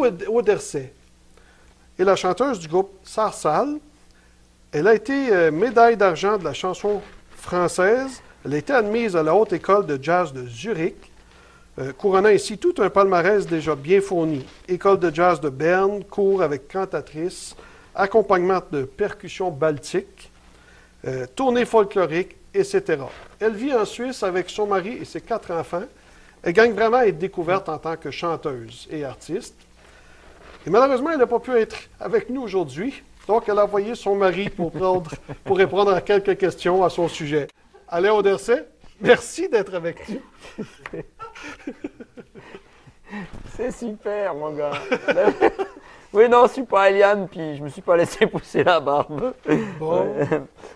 Lilou Auderset est la chanteuse du groupe Sarsal. Elle a été médaille d'argent de la chanson française. Elle a été admise à la Haute École de jazz de Zurich, couronnant ainsi tout un palmarès déjà bien fourni. École de jazz de Berne, cours avec cantatrice, accompagnement de percussion baltique, tournée folklorique, etc. Elle vit en Suisse avec son mari et ses 4 enfants. Elle gagne vraiment à être découverte en tant que chanteuse et artiste. Et malheureusement, elle n'a pas pu être avec nous aujourd'hui. Donc, elle a envoyé son mari pour répondre à quelques questions à son sujet. Alain Auderset, merci d'être avec nous. C'est super, mon gars. Oui, non, je suis pas Eliane, puis je me suis pas laissé pousser la barbe. Bon. Ouais.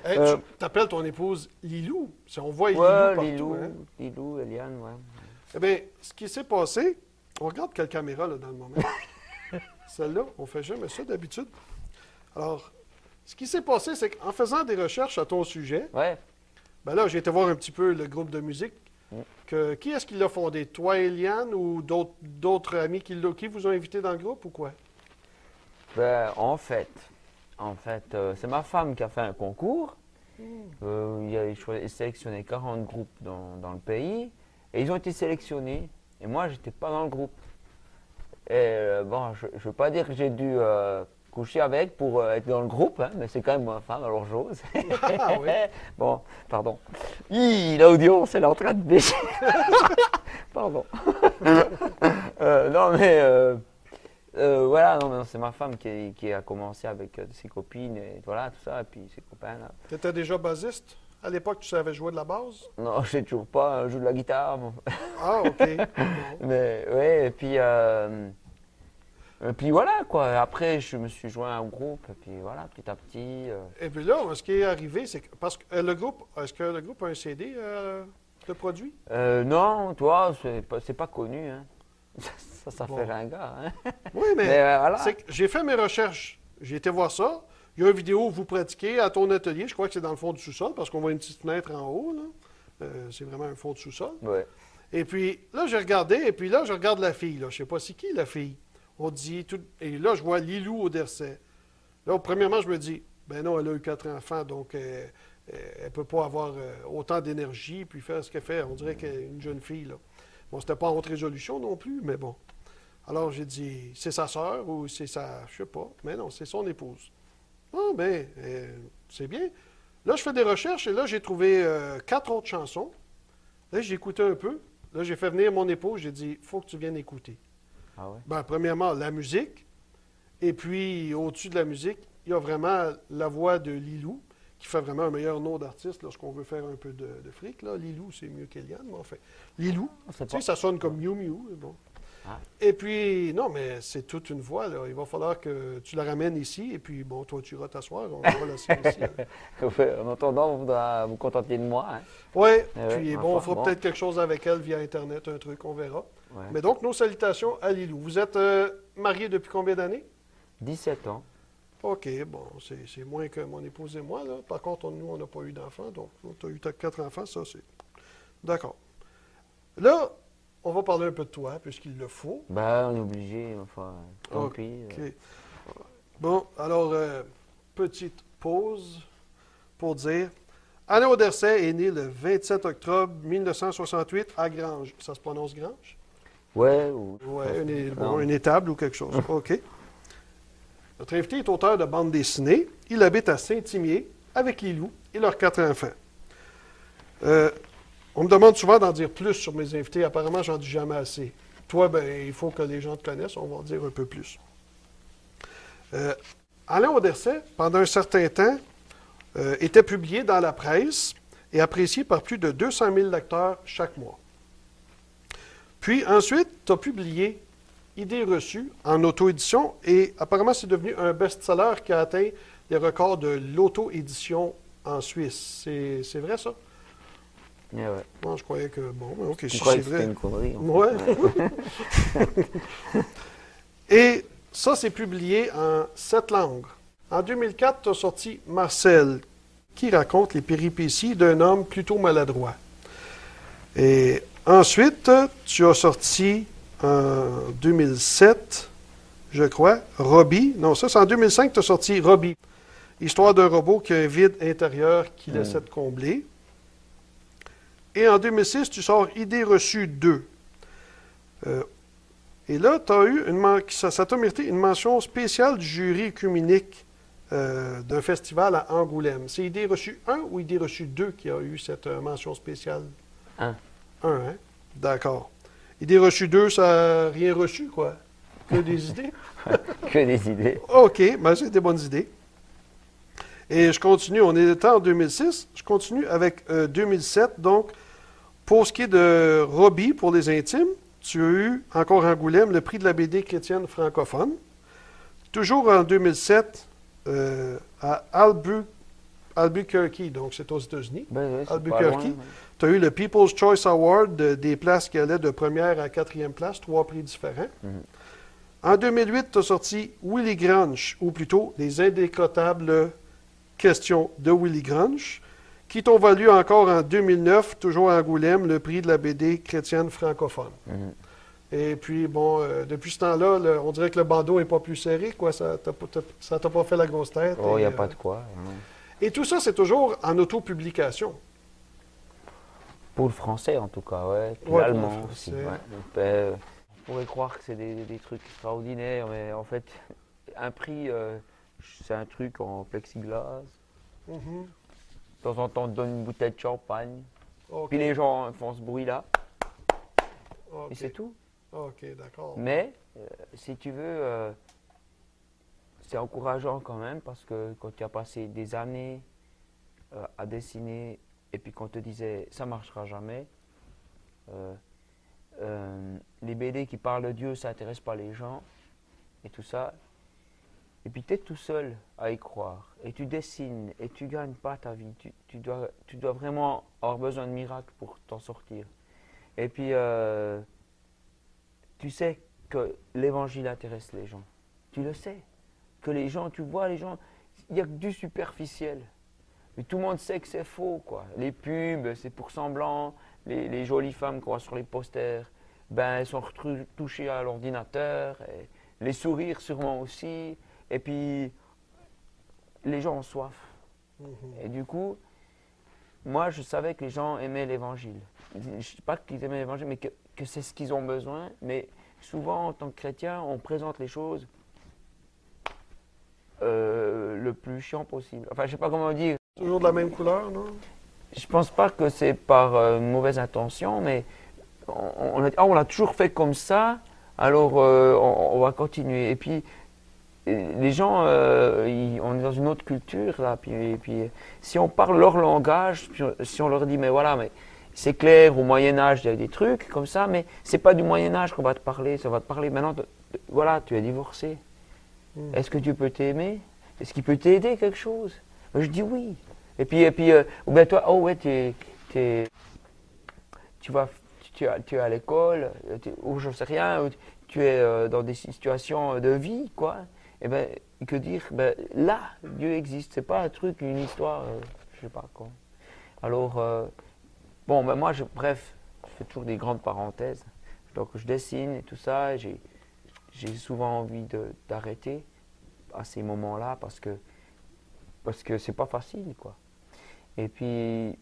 Hey, tu t'appelles ton épouse Lilou. Si on voit Lilou Ouais, partout. Lilou, Hein? Lilou, Eliane, ouais. Eh bien, ce qui s'est passé, on regarde quelle caméra là, dans le moment. Celle-là, on ne fait jamais ça d'habitude. Alors, ce qui s'est passé, c'est qu'en faisant des recherches à ton sujet, Ouais. ben là, j'ai été voir un petit peu le groupe de musique. Qui est-ce qui l'a fondé? Toi, Eliane, ou d'autres amis qui vous ont invité dans le groupe ou quoi? Ben, en fait, c'est ma femme qui a fait un concours. Il a sélectionné 40 groupes dans le pays. Et ils ont été sélectionnés. Et moi, j'étais pas dans le groupe. Et bon, je ne veux pas dire que j'ai dû coucher avec pour être dans le groupe, hein, mais c'est quand même ma femme, alors j'ose. Ah oui. Bon, pardon. L'audience, elle est en train de baisser. Pardon. Non, mais voilà, non, c'est ma femme qui a commencé avec ses copines et voilà, tout ça, et puis ses copains. Tu étais déjà bassiste? À l'époque, tu savais jouer de la basse? Non, je sais toujours pas, je joue de la guitare. Moi. Ah, OK. Bon. Mais ouais, et puis voilà, quoi. Après, je me suis joint au groupe, et puis voilà, petit à petit. Et puis là, ce qui est arrivé, c'est que, parce que est-ce que le groupe a un CD de produit? Non, toi, c'est pas connu, hein. Ça Bon. fait ringard, hein. Oui, mais, voilà. c'est que j'ai fait mes recherches. J'ai été voir ça. Il y a une vidéo où vous pratiquez à ton atelier. Je crois que c'est dans le fond du sous-sol parce qu'on voit une petite fenêtre en haut. Là. C'est vraiment un fond de sous-sol. Ouais. Et puis là, j'ai regardé. Et puis là, je regarde la fille. Là. Je ne sais pas c'est qui la fille. On dit tout. Et là, je vois Lilou Auderset. Là, premièrement, je me dis, ben non, elle a eu 4 enfants, donc elle ne peut pas avoir autant d'énergie puis faire ce qu'elle fait. On dirait qu'elle est une jeune fille. Là. Bon, c'était pas en haute résolution non plus, mais bon. Alors, j'ai dit, c'est sa sœur ou c'est sa. Je sais pas. Mais non, c'est son épouse. Ah, ben, c'est bien. Là, je fais des recherches et là, j'ai trouvé 4 autres chansons. Là, j'ai écouté un peu. Là, j'ai fait venir mon épouse. J'ai dit, il faut que tu viennes écouter. Ah ouais? Ben, premièrement, la musique. Et puis, au-dessus de la musique, il y a vraiment la voix de Lilou, qui fait vraiment un meilleur nom d'artiste lorsqu'on veut faire un peu de fric. Là. Lilou, c'est mieux qu'Eliane, mais enfin. Lilou, tu sais, ça sonne comme Miu Miu. Bon. Ah. Et puis, non, mais c'est toute une voix. Là. Il va falloir que tu la ramènes ici. Et puis, bon, toi, tu iras t'asseoir. On va la ici. En attendant, vous devez vous contenter de moi. Hein. Oui, Eh puis ouais, bon, on enfin, fera bon. peut-être quelque chose avec elle via Internet, un truc, on verra. Ouais. Mais donc, nos salutations à Lilou. Vous êtes mariés depuis combien d'années? 17 ans. OK, bon, c'est moins que mon épouse et moi. Là. Par contre, nous, on n'a pas eu d'enfants. Donc, tu as eu 4 enfants, ça, c'est... D'accord. Là, on va parler un peu de toi, puisqu'il le faut. Ben, on est obligé, enfin, tant pis. OK. Bon, alors, petite pause pour dire... Alain Auderset est né le 27 octobre 1968 à Grange. Ça se prononce Grange? Ouais, ou... Oui, une étable ou quelque chose. OK. Notre invité est auteur de bande dessinée. Il habite à Saint-Imier avec Lilou et leurs 4 enfants. On me demande souvent d'en dire plus sur mes invités. Apparemment, j'en dis jamais assez. Toi, ben, il faut que les gens te connaissent. On va en dire un peu plus. Alain Auderset, pendant un certain temps, était publié dans la presse et apprécié par plus de 200 000 lecteurs chaque mois. Puis ensuite, tu as publié Idées reçues en auto-édition et apparemment, c'est devenu un best-seller qui a atteint les records de l'auto-édition en Suisse. C'est vrai, ça? Yeah, ouais. Moi, je croyais que... Bon, mais OK, si croyais c'est que c'était vrai... une connerie. Ouais. Et ça, c'est publié en 7 langues. En 2004, tu as sorti Marcel, qui raconte les péripéties d'un homme plutôt maladroit. Et ensuite, tu as sorti en 2007 je crois. Robbie. Non, ça, c'est en 2005 que tu as sorti Robbie. Histoire d'un robot qui a un vide intérieur qu'il essaie de combler. Et en 2006, tu sors Idée reçue 2. Et là, tu as eu ça t'a mérité une mention spéciale du jury œcuménique d'un festival à Angoulême. C'est Idée reçue 1 ou Idée reçue 2 qui a eu cette mention spéciale? 1. 1, hein? D'accord. Idée reçue 2, ça n'a rien reçu, quoi? Que des idées? Que des idées. OK, ben c'est des bonnes idées. Et je continue, on était en 2006, je continue avec 2007. Donc, pour ce qui est de Robbie, pour les intimes, tu as eu, encore Angoulême, le prix de la BD chrétienne francophone. Toujours en 2007, à Albuquerque, donc c'est aux États-Unis. Ben, ouais, Albuquerque. Tu as eu le People's Choice Award des places qui allaient de première à quatrième place, 3 prix différents. En 2008, tu as sorti Willy Grange, ou plutôt Les indécotables questions de Willy Grange, qui t'ont valu encore en 2009, toujours à Angoulême, le prix de la BD chrétienne francophone. Et puis, bon, depuis ce temps-là, on dirait que le bandeau n'est pas plus serré, quoi. Ça t'a pas fait la grosse tête. Oh, il n'y a pas de quoi. Et tout ça, c'est toujours en autopublication. Pour le français, en tout cas, ouais. Puis Ouais, l'allemand pour le aussi. français. Ouais. Donc, on pourrait croire que c'est des trucs extraordinaires, mais en fait, un prix, c'est un truc en plexiglas. Mhm. De temps en temps, on te donne une bouteille de champagne. OK. Puis les gens font ce bruit-là. OK. Et c'est tout. OK, d'accord. Mais, si tu veux, c'est encourageant quand même parce que quand tu as passé des années à dessiner et puis qu'on te disait ça marchera jamais, les BD qui parlent de Dieu, ça n'intéresse pas les gens et tout ça. Et puis tu es tout seul à y croire et tu dessines et tu gagnes pas ta vie. Tu dois vraiment avoir besoin de miracles pour t'en sortir. Et puis tu sais que l'évangile intéresse les gens. Tu le sais. Que les gens, tu vois les gens, il n'y a que du superficiel. Mais tout le monde sait que c'est faux, quoi. Les pubs, c'est pour semblant. Les jolies femmes qu'on voit sur les posters, ben, elles sont retouchées à l'ordinateur. Les sourires sûrement aussi. Et puis, les gens ont soif. Et du coup, moi, je savais que les gens aimaient l'évangile. Je ne sais pas qu'ils aimaient l'évangile, mais que c'est ce qu'ils ont besoin. Mais souvent, en tant que chrétien, on présente les choses le plus chiant possible. Enfin, je sais pas comment dire. Toujours de la même couleur, non? Je pense pas que c'est par mauvaise intention, mais on l'a toujours fait comme ça, alors on va continuer. Et puis, les gens, on est dans une autre culture, là, puis si on parle leur langage, si on leur dit, mais voilà, mais c'est clair, au Moyen-Âge, il y a des trucs comme ça, mais c'est pas du Moyen-Âge qu'on va te parler, ça va te parler maintenant, voilà, tu es divorcé. Est-ce que Dieu peut t'aimer? Est-ce qu'il peut t'aider quelque chose? Je dis oui. Et puis ou bien toi, oh ouais, tu es à l'école, ou je sais rien, ou tu es dans des situations de vie, quoi. Et ben, que dire? Ben, là, Dieu existe. C'est pas un truc, une histoire, je sais pas quoi. Alors, bon, ben moi, bref, je fais toujours des grandes parenthèses. Donc, je dessine et tout ça. J'ai souvent envie d'arrêter à ces moments-là parce que c'est pas facile, quoi. Et puis,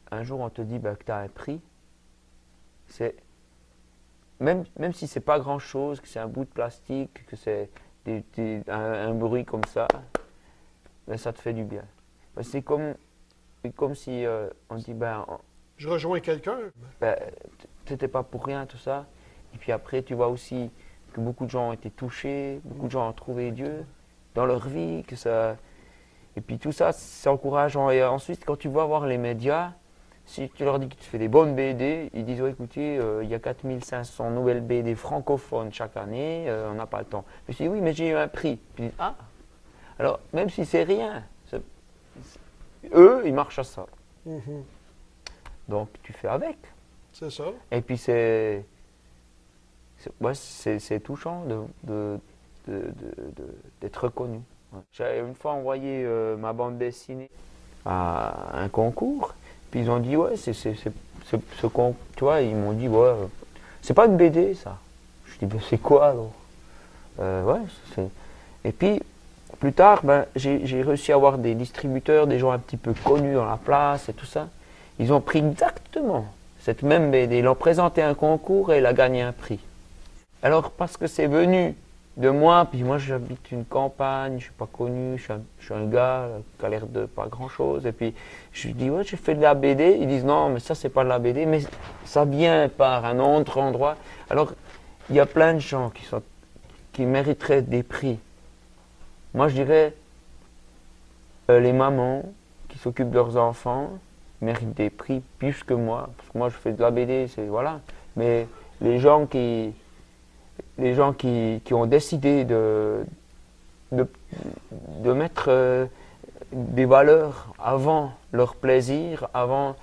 un jour, on te dit que tu as un prix. C'est même si c'est pas grand-chose, que c'est un bout de plastique, que c'est un bruit comme ça, ben, ça te fait du bien. Ben, c'est comme si on dit, Je rejoins quelqu'un. t'étais pas pour rien, tout ça. Et puis après, tu vois aussi que beaucoup de gens ont été touchés, beaucoup de gens ont trouvé Dieu dans leur vie, que ça... Et puis tout ça, c'est encourageant. Et ensuite, quand tu vas voir les médias, si tu leur dis que tu fais des bonnes BD, ils disent, oh, écoutez, il y a 4500 nouvelles BD francophones chaque année, on n'a pas le temps. Je dis, oui, mais j'ai eu un prix. Puis ils disent, ah, alors même si c'est rien, eux, ils marchent à ça. Donc tu fais avec. C'est ça. Et puis c'est touchant d'être reconnu. Ouais. J'avais une fois envoyé ma bande dessinée à un concours, puis ils ont dit ouais, ce concours, tu vois, ils m'ont dit ouais, c'est pas une BD ça. Je dis ben, c'est quoi alors? Ouais, c'est- Et puis, plus tard, ben, j'ai réussi à avoir des distributeurs, des gens un petit peu connus dans la place et tout ça. Ils ont pris exactement cette même BD, ils l'ont présenté à un concours et elle a gagné un prix. Alors, parce que c'est venu de moi, puis moi j'habite une campagne, je suis pas connu, je suis un gars qui a l'air de pas grand chose, et puis je lui dis, ouais, j'ai fait de la BD. Ils disent, non, mais ça c'est pas de la BD, mais ça vient par un autre endroit. Alors, il y a plein de gens qui mériteraient des prix. Moi je dirais, les mamans qui s'occupent de leurs enfants méritent des prix plus que moi, parce que moi je fais de la BD, c'est voilà. Mais les gens qui, qui ont décidé de, de mettre des valeurs avant leur plaisir, avant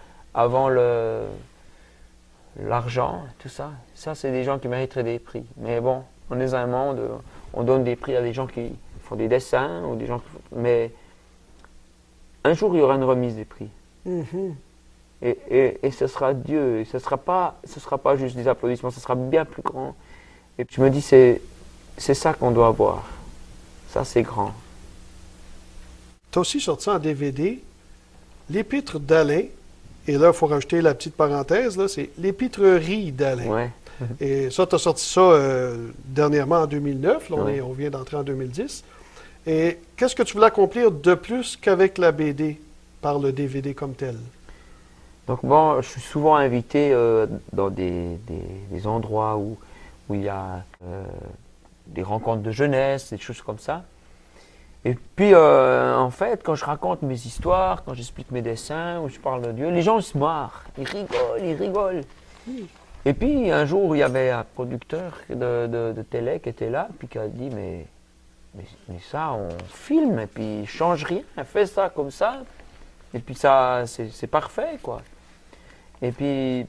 l'argent, tout ça, ça c'est des gens qui mériteraient des prix. Mais bon, on est un monde, on donne des prix à des gens qui font des dessins, ou des gens mais un jour il y aura une remise des prix. Mhm. Et ce sera Dieu, et ce sera pas juste des applaudissements, ce sera bien plus grand. Et puis je me dis, c'est ça qu'on doit avoir. Ça, c'est grand. Tu as aussi sorti en DVD l'Épître d'Alain. Et là, il faut rajouter la petite parenthèse, là, c'est l'Épîtrerie d'Alain. Ouais, Et ça, tu as sorti ça dernièrement en 2009. Là, Ouais. on vient d'entrer en 2010. Et qu'est-ce que tu voulais accomplir de plus qu'avec la BD par le DVD comme tel? Donc bon, je suis souvent invité dans des endroits où il y a des rencontres de jeunesse, des choses comme ça. Et puis, en fait, quand je raconte mes histoires, quand j'explique mes dessins, où je parle de Dieu, les gens ils se marrent, ils rigolent, ils rigolent. Et puis, un jour, il y avait un producteur de télé qui était là, puis qui a dit, mais ça, on filme, et puis il change rien, fait ça comme ça, et puis ça, c'est parfait, quoi. Et puis,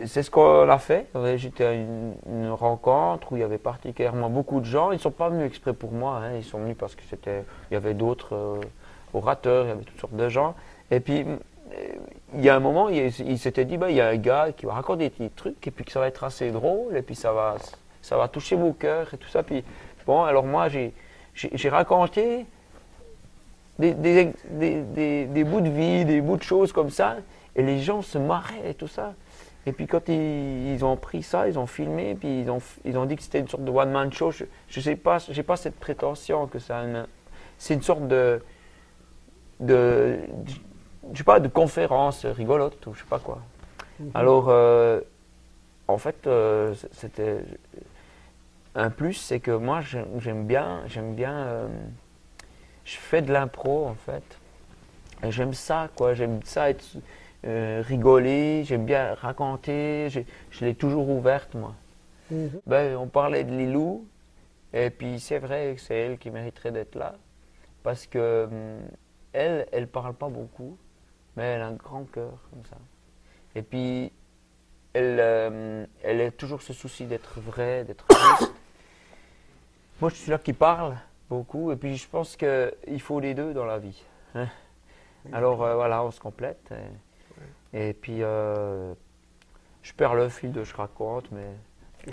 c'est ce qu'on a fait. J'étais à une rencontre où il y avait particulièrement beaucoup de gens. Ils ne sont pas venus exprès pour moi, hein. Ils sont venus parce il y avait d'autres orateurs, il y avait toutes sortes de gens. Et puis, il y a un moment, il s'était dit, bah, il y a un gars qui va raconter des trucs, et puis que ça va être assez drôle, et puis ça va toucher vos cœurs, et tout ça. Puis, bon, alors moi, j'ai raconté des bouts de vie, des bouts de choses comme ça, et les gens se marraient et tout ça. Et puis quand ils ont pris ça, ils ont filmé, puis ils ont dit que c'était une sorte de one-man show. Je sais pas, j'ai pas cette prétention que ça. C'est une sorte de, je sais pas, de conférence rigolote ou je sais pas quoi. Alors, en fait, c'était un plus, c'est que moi j'aime bien, je fais de l'impro en fait. Et j'aime ça, quoi. J'aime ça être rigoler, j'aime bien raconter. Je l'ai toujours ouverte, moi. Mhm. Ben, on parlait de Lilou, et puis c'est vrai que c'est elle qui mériterait d'être là, parce que elle parle pas beaucoup, mais elle a un grand cœur comme ça. Et puis elle a toujours ce souci d'être vraie, d'être juste. Moi, je suis là qui parle beaucoup, et puis je pense qu'il faut les deux dans la vie, hein. Alors voilà, on se complète. Et puis je perds le fil de ce que je raconte, mais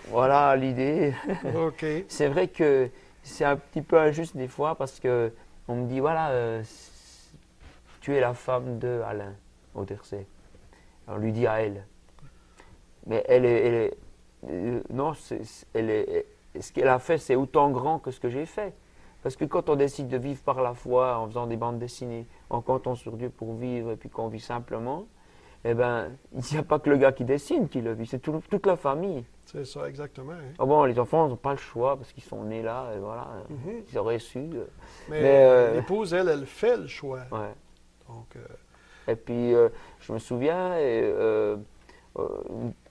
voilà l'idée. OK. C'est vrai que c'est un petit peu injuste des fois parce que on me dit voilà, tu es la femme de Alain Auderset. On lui dit à elle. Mais non, ce qu'elle a fait, c'est autant grand que ce que j'ai fait. Parce que quand on décide de vivre par la foi, en faisant des bandes dessinées, en comptant sur Dieu pour vivre, et puis qu'on vit simplement, eh ben, il n'y a pas que le gars qui dessine qui le vit, c'est toute la famille. C'est ça, exactement. Hein. Ah bon, les enfants n'ont pas le choix parce qu'ils sont nés là, et voilà, Mhm. ils auraient su. Mais Mais, l'épouse, elle fait le choix. ouais. Donc, Et puis, je me souviens, euh,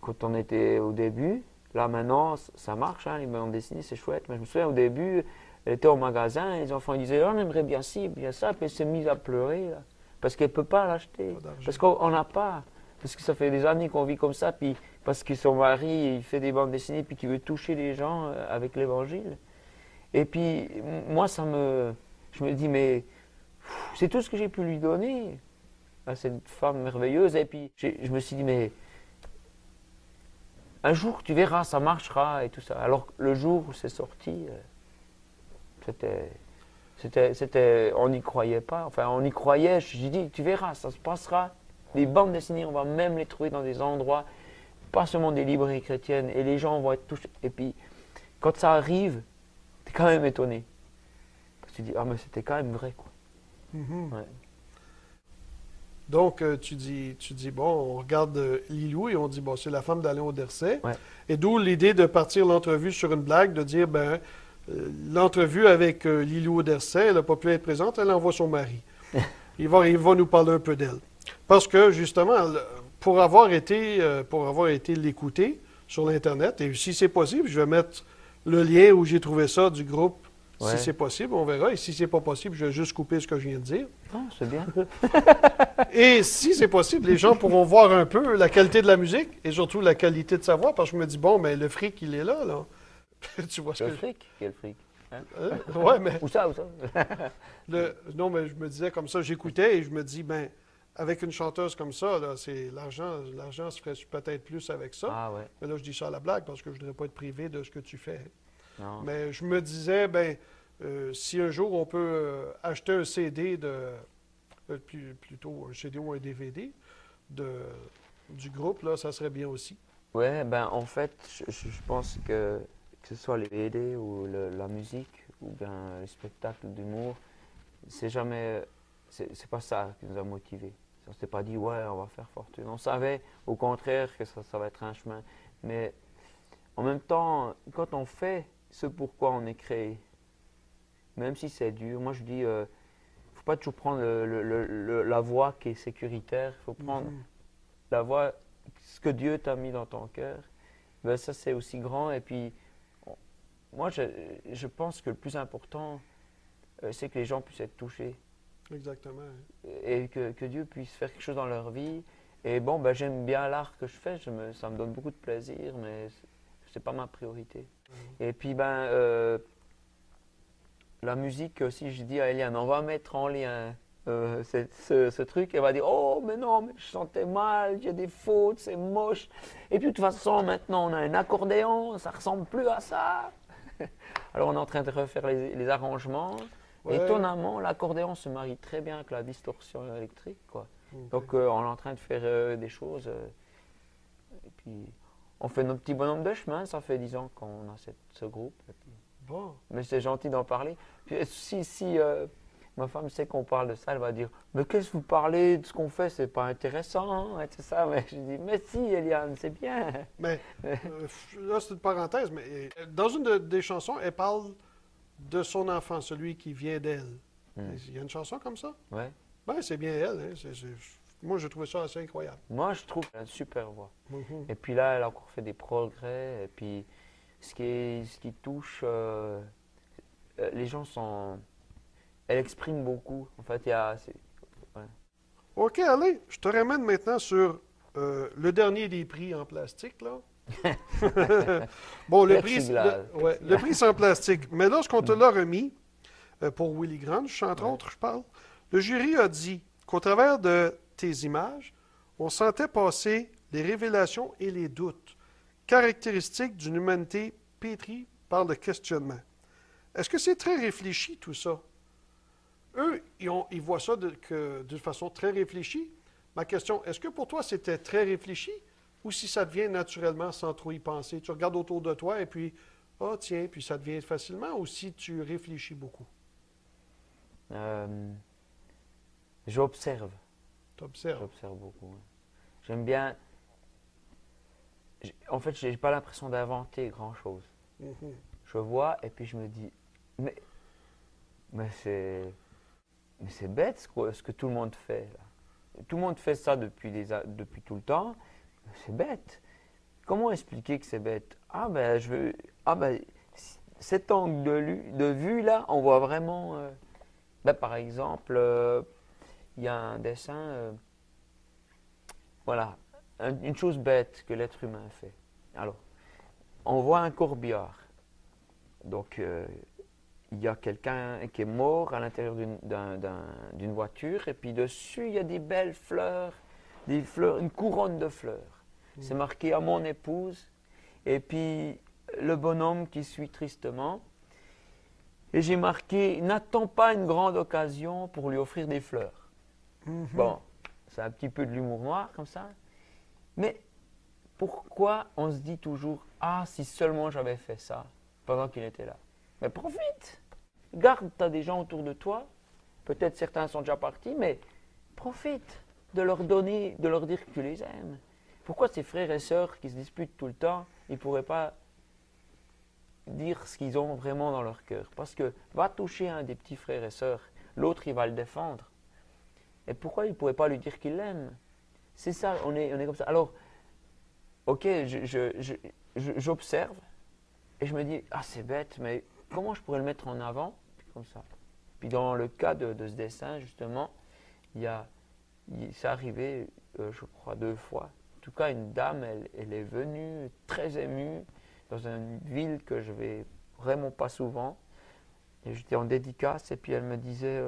quand on était au début, là maintenant, ça marche, hein, les bandes dessinées, c'est chouette, mais je me souviens au début, elle était au magasin, et les enfants ils disaient, oh, on aimerait bien ci, bien ça, puis elle s'est mise à pleurer, là, parce qu'elle ne peut pas l'acheter, Pas d'argent. parce qu'on n'a pas, parce que ça fait des années qu'on vit comme ça, puis parce que son mari, il fait des bandes dessinées, puis qu'il veut toucher les gens avec l'évangile. Et puis, moi, je me dis, mais c'est tout ce que j'ai pu lui donner à cette femme merveilleuse. Et puis, je me suis dit, mais un jour tu verras, ça marchera et tout ça. Alors que le jour où c'est sorti, on n'y croyait pas. Enfin, on y croyait. J'ai dit, tu verras, ça se passera. Les bandes dessinées, on va même les trouver dans des endroits, pas seulement des librairies chrétiennes, et les gens vont être touchés. Et puis, quand ça arrive, tu es quand même étonné. Parce que tu dis, ah, mais c'était quand même vrai, quoi. Ouais. Donc, tu dis, bon, on regarde Lilou et on dit, bon, c'est la femme d'Alain Auderset. Ouais. Et d'où l'idée de partir l'entrevue sur une blague, de dire, ben, l'entrevue avec Lilou Auderset, elle n'a pas pu être présente, elle envoie son mari. Il va nous parler un peu d'elle. Parce que, justement, pour avoir été l'écouter sur l'Internet, et si c'est possible, je vais mettre le lien où j'ai trouvé ça du groupe. Ouais. Si c'est possible, on verra. Et si c'est pas possible, je vais juste couper ce que je viens de dire. Ah, c'est bien. Et si c'est possible, les gens pourront voir un peu la qualité de la musique et surtout la qualité de sa voix, parce que je me dis, bon, mais le fric, il est là, là. Tu vois ce Le que fric? Quel fric? Hein? Ouais, mais Où ça? non, mais je me disais comme ça, j'écoutais et je me dis, ben, avec une chanteuse comme ça, là, c'est l'argent se ferait peut-être plus avec ça. Ah ouais. Mais là, je dis ça à la blague parce que je ne voudrais pas être privé de ce que tu fais. Non. Mais je me disais, ben, si un jour on peut acheter un CD plutôt un CD ou un DVD du groupe, là, ça serait bien aussi. Ouais, ben en fait, je pense que ce soit les BD ou la musique ou bien les spectacles d'humour, c'est pas ça qui nous a motivés. On s'est pas dit, ouais, on va faire fortune. On savait, au contraire, que ça va être un chemin. Mais en même temps, quand on fait ce pourquoi on est créé, même si c'est dur, moi je dis, faut pas toujours prendre la voie qui est sécuritaire. Il faut prendre la voie, ce que Dieu t'a mis dans ton cœur. Ben, ça, c'est aussi grand. Et puis, moi, je pense que le plus important, c'est que les gens puissent être touchés. Exactement. Et que Dieu puisse faire quelque chose dans leur vie. Et bon, ben, j'aime bien l'art que je fais. Ça me donne beaucoup de plaisir, mais c'est pas ma priorité. Et puis, ben, la musique aussi, je dis à Eliane, on va mettre en lien ce truc. Elle va dire, oh, mais non, mais je chantais mal, il y a des fautes, c'est moche. Et puis, de toute façon, maintenant, on a un accordéon, ça ressemble plus à ça. Alors, on est en train de refaire les arrangements. Ouais. Étonnamment, l'accordéon se marie très bien avec la distorsion électrique, quoi. Okay. Donc, on est en train de faire des choses. Et puis, on fait nos petits bonhommes de chemin. Ça fait 10 ans qu'on a ce groupe. Et puis, bon. Mais c'est gentil d'en parler. Puis, si ma femme sait qu'on parle de ça, elle va dire, mais qu'est-ce que vous parlez de ce qu'on fait, c'est pas intéressant, hein, c'est ça. Mais je dis, mais si, Eliane, c'est bien. Mais là, c'est une parenthèse, mais dans une des chansons, elle parle de son enfant, celui qui vient d'elle. Il y a une chanson comme ça? Oui. Ben, c'est bien elle. Hein. Moi, j'ai trouvé ça assez incroyable. Moi, je trouve qu'elle a une super voix. Et puis là, elle a encore fait des progrès. Et puis, ce qui touche, les gens sont... Elle exprime beaucoup. En fait, il y a... Ouais. OK, allez, je te ramène maintenant sur le dernier des prix en plastique, là. Bon, le prix, c'est en plastique. Mais lorsqu'on te l'a remis, pour Willy Grant, entre autres, je parle, le jury a dit qu'au travers de tes images, on sentait passer les révélations et les doutes, caractéristiques d'une humanité pétrie par le questionnement. Est-ce que c'est très réfléchi, tout ça? Eux, ils voient ça d'une façon très réfléchie. Ma question, est-ce que pour toi, c'était très réfléchi ou si ça devient naturellement sans trop y penser? Tu regardes autour de toi et puis, ah tiens, puis ça devient facilement, ou si tu réfléchis beaucoup? J'observe. Tu observes? J'observe beaucoup. Ouais. J'aime bien... En fait, je n'ai pas l'impression d'inventer grand-chose. Je vois et puis je me dis, mais c'est bête ce que tout le monde fait. Là. Tout le monde fait ça depuis tout le temps. C'est bête. Comment expliquer que c'est bête? Cet angle de vue là, on voit vraiment. Par exemple, il y a un dessin. Voilà, une chose bête que l'être humain fait. Alors, on voit un corbillard. Donc, il y a quelqu'un qui est mort à l'intérieur d'une voiture, et puis dessus, il y a des belles fleurs, une couronne de fleurs. C'est marqué à mon épouse, Et puis, le bonhomme qui suit tristement. Et j'ai marqué, n'attends pas une grande occasion pour lui offrir des fleurs. Bon, c'est un petit peu de l'humour noir comme ça. Mais pourquoi on se dit toujours, ah, si seulement j'avais fait ça pendant qu'il était là. Mais profite. Garde, tu as des gens autour de toi. Peut-être certains sont déjà partis, mais profite de leur donner, de leur dire que tu les aimes. Pourquoi ces frères et sœurs qui se disputent tout le temps, ils ne pourraient pas dire ce qu'ils ont vraiment dans leur cœur? Parce que va toucher un des petits frères et sœurs, l'autre il va le défendre. Et pourquoi il ne pourrait pas lui dire qu'il l'aime? C'est ça, on est comme ça. Alors, ok, j'observe et je me dis, ah c'est bête, mais comment je pourrais le mettre en avant? Puis comme ça. Puis dans le cas de ce dessin, justement, c'est arrivé, je crois, 2 fois. En tout cas, une dame, elle est venue très émue dans une ville que je vais vraiment pas souvent. Et j'étais en dédicace et puis elle me disait,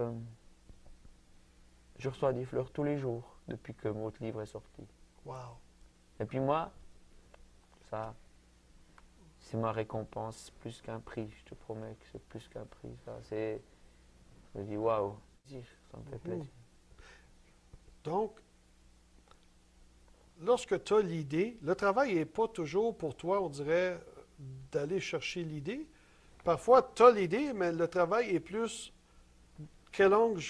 je reçois des fleurs tous les jours depuis que votre livre est sorti. Wow. Et puis moi, ça, c'est ma récompense plus qu'un prix. Je te promets que c'est plus qu'un prix. Ça, je me dis, waouh, ça me fait plaisir. Donc, lorsque tu as l'idée, le travail n'est pas toujours pour toi, on dirait, d'aller chercher l'idée. Parfois, tu as l'idée, mais le travail est plus quel angle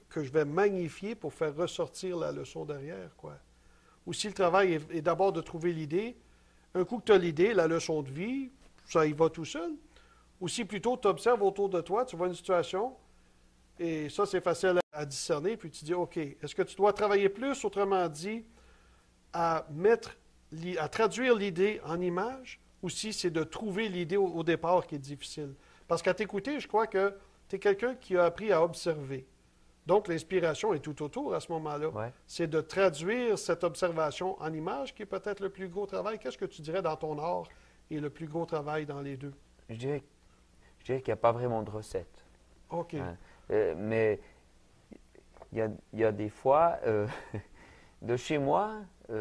que je vais magnifier pour faire ressortir la leçon derrière, quoi. Ou si le travail est d'abord de trouver l'idée, un coup que tu as l'idée, la leçon de vie, ça y va tout seul. Ou si plutôt tu observes autour de toi, tu vois une situation, et ça c'est facile à discerner, puis tu dis, OK, est-ce que tu dois travailler plus, autrement dit, à traduire l'idée en image, ou si c'est de trouver l'idée au départ qui est difficile. Parce qu'à t'écouter, je crois que tu es quelqu'un qui a appris à observer. Donc, l'inspiration est tout autour à ce moment-là. Ouais. C'est de traduire cette observation en image qui est peut-être le plus gros travail. Qu'est-ce que tu dirais dans ton art et le plus gros travail dans les deux? Je dirais qu'il n'y a pas vraiment de recette. OK. Hein. Mais il y a des fois, de chez moi,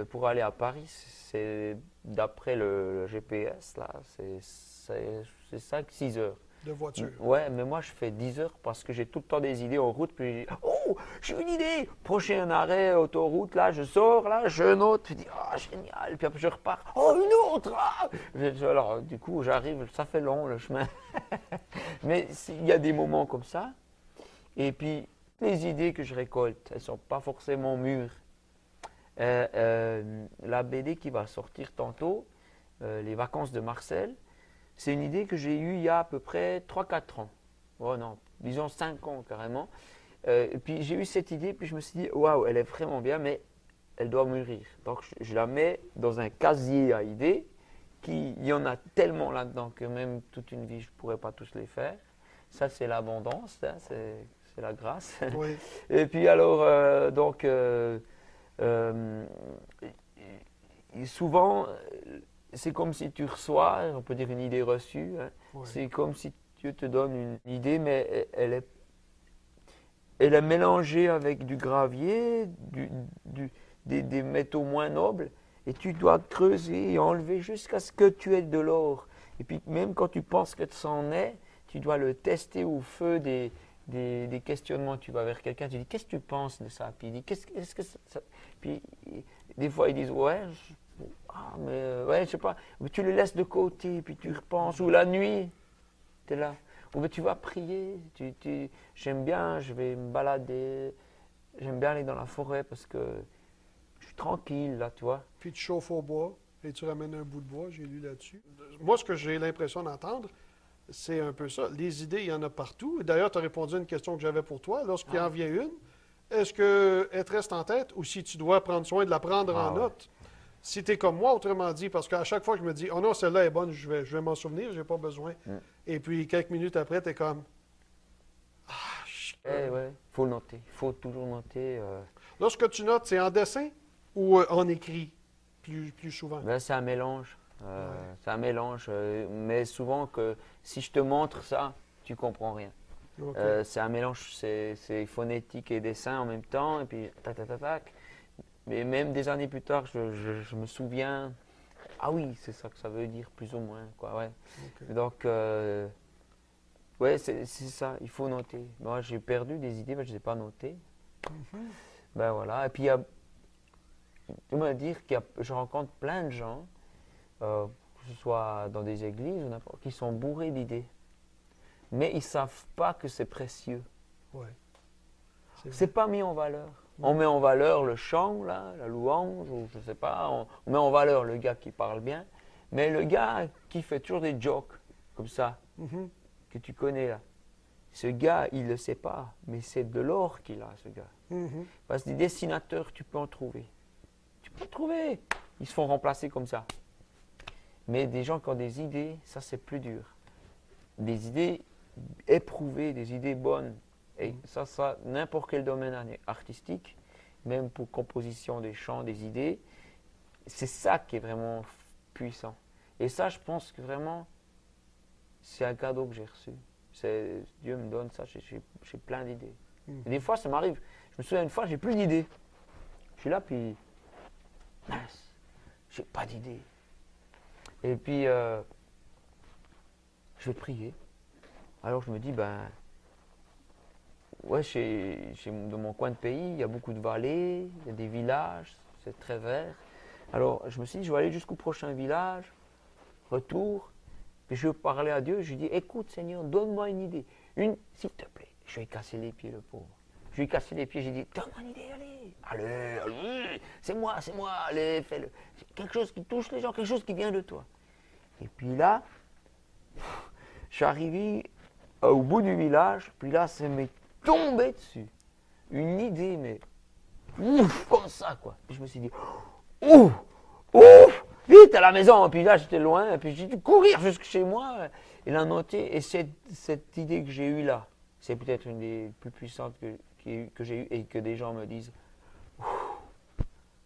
pour aller à Paris, c'est d'après le GPS, là, c'est 5-6 heures. De voiture. Ouais, mais moi je fais 10 heures parce que j'ai tout le temps des idées en route. Puis oh, j'ai une idée! Prochain arrêt, autoroute, là, je sors, là, je note. Je dis, ah, génial! Puis après je repars. Oh, une autre! Ah! Alors, du coup, j'arrive, ça fait long le chemin. Mais il y a des moments comme ça. Et puis, les idées que je récolte, elles ne sont pas forcément mûres. La BD qui va sortir tantôt, Les vacances de Marcel, c'est une idée que j'ai eue il y a à peu près 3-4 ans. Oh non, disons 5 ans carrément. Et puis j'ai eu cette idée, puis je me suis dit, waouh, elle est vraiment bien, mais elle doit mûrir. Donc je la mets dans un casier à idées, il y en a tellement là-dedans que même toute une vie, je ne pourrais pas tous les faire. Ça, c'est l'abondance, hein, c'est la grâce. Oui. Et puis alors, souvent, c'est comme si tu reçois, on peut dire une idée reçue, hein. Oui. C'est comme si Dieu te donne une idée, mais elle est mélangée avec du gravier, des métaux moins nobles, et tu dois creuser et enlever jusqu'à ce que tu aies de l'or. Et puis même quand tu penses que ça en est, tu dois le tester au feu des questionnements. Tu vas vers quelqu'un, tu dis, qu'est-ce que tu penses de ça? Puis il dit, qu'est-ce que ça... Puis des fois ils disent, ouais, ouais, je sais pas. Mais tu le laisses de côté, puis tu repenses. Ou la nuit, tu es là. Ou tu vas prier. J'aime bien, je vais me balader. J'aime bien aller dans la forêt parce que je suis tranquille, là, tu vois. Puis tu chauffes au bois et tu ramènes un bout de bois, j'ai lu là-dessus. Moi, ce que j'ai l'impression d'entendre, c'est un peu ça. Les idées, il y en a partout. D'ailleurs, tu as répondu à une question que j'avais pour toi. Lorsqu'il en vient une, est-ce qu'elle te reste en tête ou si tu dois prendre soin de la prendre en note? Si tu es comme moi, autrement dit, parce qu'à chaque fois que je me dis, oh non, celle-là est bonne, je vais m'en souvenir, j'ai pas besoin. Et puis, quelques minutes après, tu es comme, Ouais, faut noter. Il faut toujours noter. Lorsque tu notes, c'est en dessin ou en écrit plus souvent? Ben, c'est un mélange. C'est un mélange. Mais souvent, que si je te montre ça, tu comprends rien. Okay. C'est un mélange, c'est phonétique et dessin en même temps. Et puis, tac, tac, tac, tac. Mais même des années plus tard, je me souviens Ah oui, c'est ça que ça veut dire, plus ou moins, quoi, ouais. OK. Donc, ouais, c'est ça, il faut noter. Moi, j'ai perdu des idées, mais je ne les ai pas notées. Mhm. Ben voilà, et puis il y a, je dois dire que je rencontre plein de gens, que ce soit dans des églises ou n'importe, qui sont bourrés d'idées. Mais ils ne savent pas que c'est précieux. Ouais, c'est C'est vrai. pas mis en valeur. On Mhm. met en valeur le chant, là, la louange, ou je sais pas, on met en valeur le gars qui parle bien, mais le gars qui fait toujours des jokes, comme ça, Mhm. que tu connais là, ce gars, il ne le sait pas, mais c'est de l'or qu'il a, ce gars. Mhm. Parce que des dessinateurs, tu peux en trouver. Tu peux en trouver. Ils se font remplacer comme ça. Mais des gens qui ont des idées, ça c'est plus dur. Des idées éprouvées, des idées bonnes. Et ça, n'importe quel domaine artistique, même pour composition des chants, des idées, c'est ça qui est vraiment puissant. Et ça, je pense que vraiment, c'est un cadeau que j'ai reçu. Dieu me donne ça, j'ai plein d'idées. Mhm. Et des fois, ça m'arrive. Je me souviens une fois, j'ai plus d'idées. Je suis là, puis mince, j'ai pas d'idée. Et puis, je vais prier. Alors je me dis, ben, ouais, dans mon coin de pays, il y a beaucoup de vallées, il y a des villages, c'est très vert. Alors je me suis dit, je vais aller jusqu'au prochain village, retour, puis je vais parler à Dieu, je lui dis, écoute Seigneur, donne-moi une idée. S'il te plaît, je vais lui casser les pieds, le pauvre. Je lui ai cassé les pieds, j'ai dit, donne-moi une idée, allez, allez, c'est moi, allez, fais-le. Quelque chose qui touche les gens, quelque chose qui vient de toi. Et puis là, je suis arrivé au bout du village, puis là, ça m'est tombé dessus. Une idée, mais ouf, comme ça, quoi. Puis je me suis dit, ouf, ouf, vite à la maison. Puis là, j'étais loin, et puis j'ai dû courir jusque chez moi et la noter. Et cette idée que j'ai eue là, c'est peut-être une des plus puissantes que j'ai eues et que des gens me disent, ouf,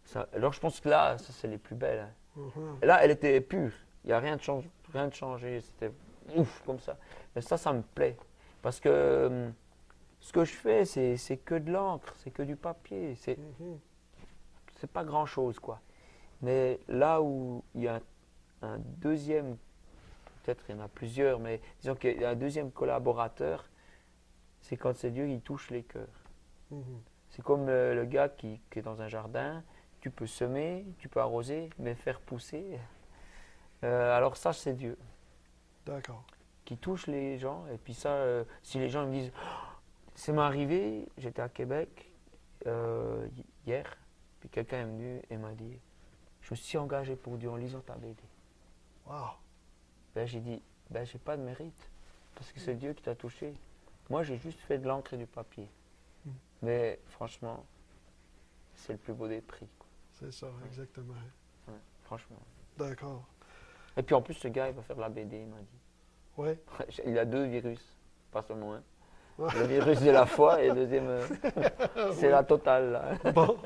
ça. Alors je pense que là, ça, c'est les plus belles. Hein. Mhm. Et là, elle était pure. Il n'y a rien de changé. C'était ouf, comme ça. Mais ça me plaît. Parce que ce que je fais, c'est que de l'encre, c'est que du papier. Mhm. C'est pas grand-chose, quoi. Mais là où il y a un deuxième, peut-être il y en a plusieurs, mais disons qu'il y a un deuxième collaborateur, c'est quand c'est Dieu qui touche les cœurs. Mhm. C'est comme le gars qui est dans un jardin, tu peux semer, tu peux arroser, mais faire pousser. Alors ça, c'est Dieu D'accord. qui touche les gens. Et puis ça, si les gens me disent, c'est m'est arrivé, j'étais à Québec hier, puis quelqu'un est venu et m'a dit, je me suis engagé pour Dieu en lisant ta BD. Wow. Ben, j'ai dit, ben, j'ai pas de mérite, parce que c'est Dieu qui t'a touché. Moi, j'ai juste fait de l'encre et du papier. Mm. Mais franchement, c'est le plus beau des prix, quoi. C'est ça, exactement. Ouais, franchement. D'accord. Et puis en plus, ce gars, il va faire de la BD, il m'a dit. Oui. Il a 2 virus, pas seulement un. Ouais. Le virus de la foi et le deuxième, c'est Oui. la totale, là. Bon.